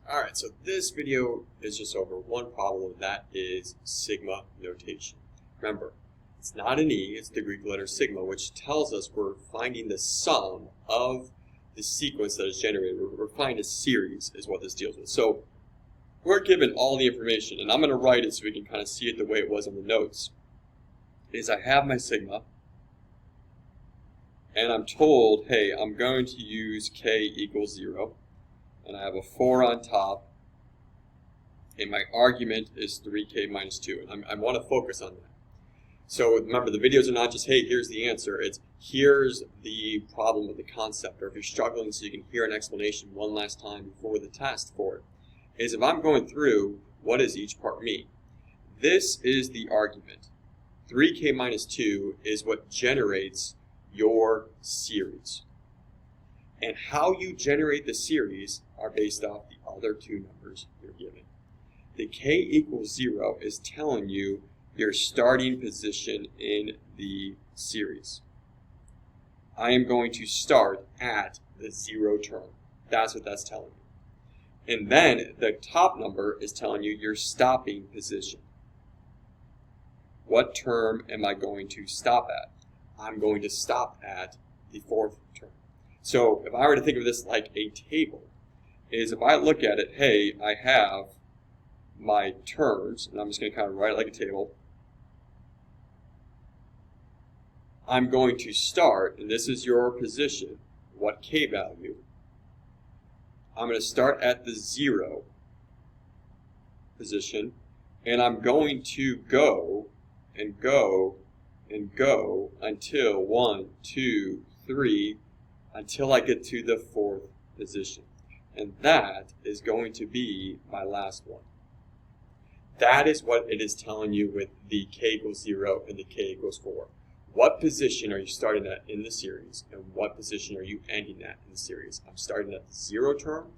Alright, so this video is just over one problem, and that is sigma notation. Remember, it's not an E, it's the Greek letter sigma, which tells us we're finding the sum of the sequence that is generated. We're finding a series is what this deals with. So we're given all the information, and I'm going to write it so we can kind of see it the way it was on the notes. Is I have my sigma, and I'm told, hey, I'm going to use k equals 0. And I have a 4 on top, and my argument is 3k minus 2. And I want to focus on that. So remember, the videos are not just, hey, here's the answer. It's, here's the problem with the concept. Or if you're struggling so you can hear an explanation one last time before the test for it, is if I'm going through, what does each part mean? This is the argument. 3k minus 2 is what generates your series. And how you generate the series are based off the other two numbers you're given. The k equals 0 is telling you your starting position in the series. I am going to start at the 0 term. That's what that's telling you. And then the top number is telling you your stopping position. What term am I going to stop at? I'm going to stop at the 4th term. So if I were to think of this like a table, is if I look at it, hey, I have my terms, and I'm just going to kind of write it like a table. I'm going to start, and this is your position, what k value. I'm going to start at the 0 position, and I'm going to go and go and go until 1, 2, 3, until I get to the 4th position. And that is going to be my last one. That is what it is telling you with the k equals 0 and the k equals 4. What position are you starting at in the series, and what position are you ending at in the series? I'm starting at the 0 term,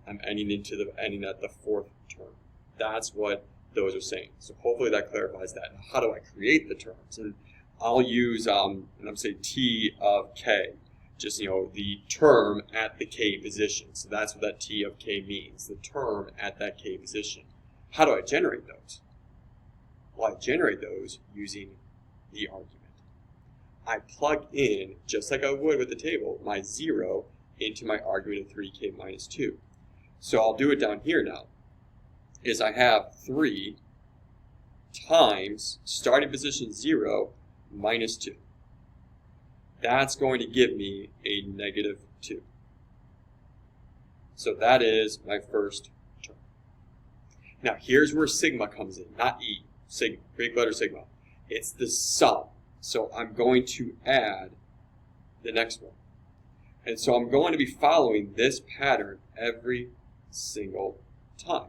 I'm ending at the 4th term. That's what those are saying. So hopefully that clarifies that. Now, how do I create the terms? And I'll use, and I'm saying t of k. Just, the term at the k position. So that's what that t of k means, the term at that k position. How do I generate those? Well, I generate those using the argument. I plug in, just like I would with the table, my 0 into my argument of 3k minus 2. So I'll do it down here now. Is I have 3 times starting position 0 minus 2. That's going to give me a negative 2. So that is my first term. Now here's where sigma comes in, not E, sigma, Greek letter sigma. It's the sum. So I'm going to add the next one. And so I'm going to be following this pattern every single time.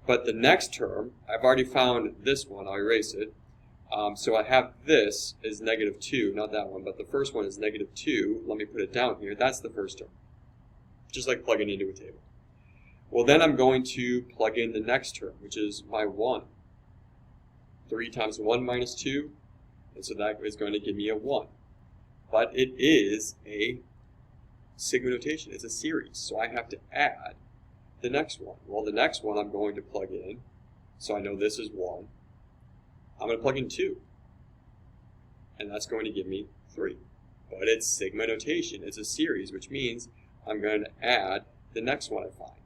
But the next term, I've already found this one, I'll erase it. So I have this is negative 2, not that one, but the first one is negative 2. Let me put it down here. That's the first term, just like plugging into a table. Well, then I'm going to plug in the next term, which is my 1. 3 times 1 minus 2, and so that is going to give me a 1. But it is a sigma notation. It's a series, so I have to add the next one. Well, the next one I'm going to plug in, so I know this is 1. I'm going to plug in 2, and that's going to give me 3. But it's sigma notation. It's a series, which means I'm going to add the next one I find.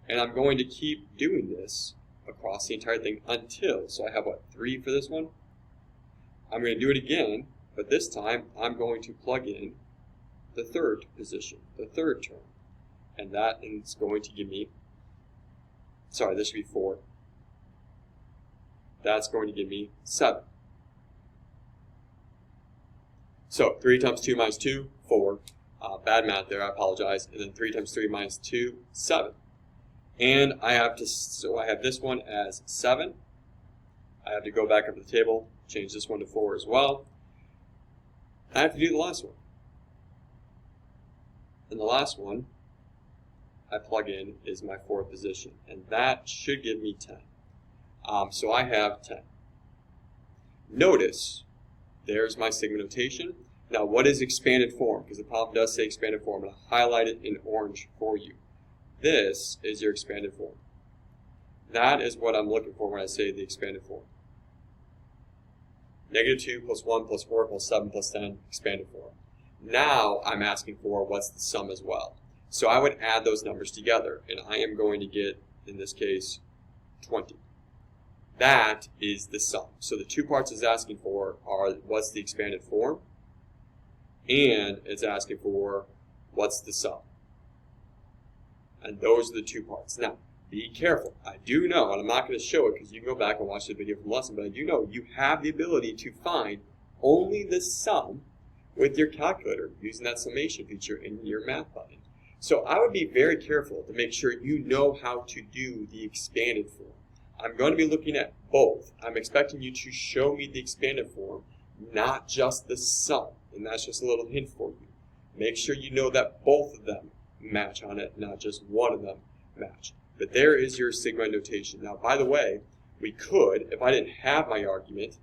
And I'm going to keep doing this across the entire thing until, so I have what, 3 for this one? I'm going to do it again, but this time I'm going to plug in the 3rd position, the 3rd term. And that is going to give me, sorry, this should be 4. That's going to give me 7. So 3 times 2 minus 2, 4. Bad math there, I apologize. And then 3 times 3 minus 2, 7. And I have to, so I have this one as 7. I have to go back up to the table, change this one to 4 as well. I have to do the last one. And the last one I plug in is my 4th position. And that should give me 10. So I have 10. Notice, there's my sigma notation. Now what is expanded form? Because the problem does say expanded form, and I'll highlight it in orange for you. this is your expanded form. That is what I'm looking for when I say the expanded form. -2 plus 1 plus 4 plus 7 plus 10, expanded form. Now I'm asking for what's the sum as well. So I would add those numbers together, and I am going to get, in this case, 20. That is the sum. So the two parts it's asking for are what's the expanded form, and it's asking for what's the sum. And those are the two parts. Now, be careful. I do know, and I'm not going to show it because you can go back and watch the video from the lesson, but I do know you have the ability to find only the sum with your calculator using that summation feature in your math button. So I would be very careful to make sure you know how to do the expanded form. I'm going to be looking at both. I'm expecting you to show me the expanded form, not just the sum. And that's just a little hint for you. Make sure you know that both of them match on it, not just one of them match. But there is your sigma notation. Now, by the way, we could, if I didn't have my argument,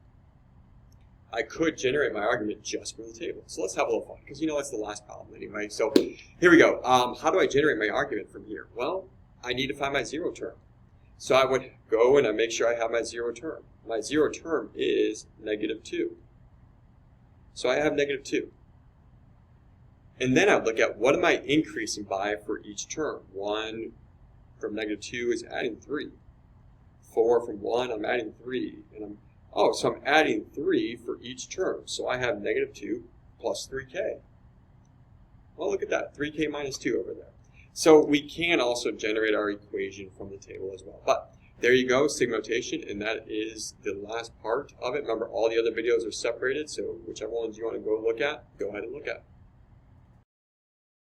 I could generate my argument just from the table. So let's have a little fun, because you know it's the last problem anyway. So here we go. How do I generate my argument from here? Well, I need to find my zero term. So I would go and I make sure I have my zero term. My zero term is -2. So I have -2. And then I would look at what am I increasing by for each term. 1 from -2 is adding 3. 4 from 1, I'm adding 3. And so I'm adding 3 for each term. So I have -2 plus 3k. Well, look at that, 3k minus 2 over there. So we can also generate our equation from the table as well. But there you go, sigma notation, and that is the last part of it. Remember, all the other videos are separated, so whichever ones you want to go look at, go ahead and look at.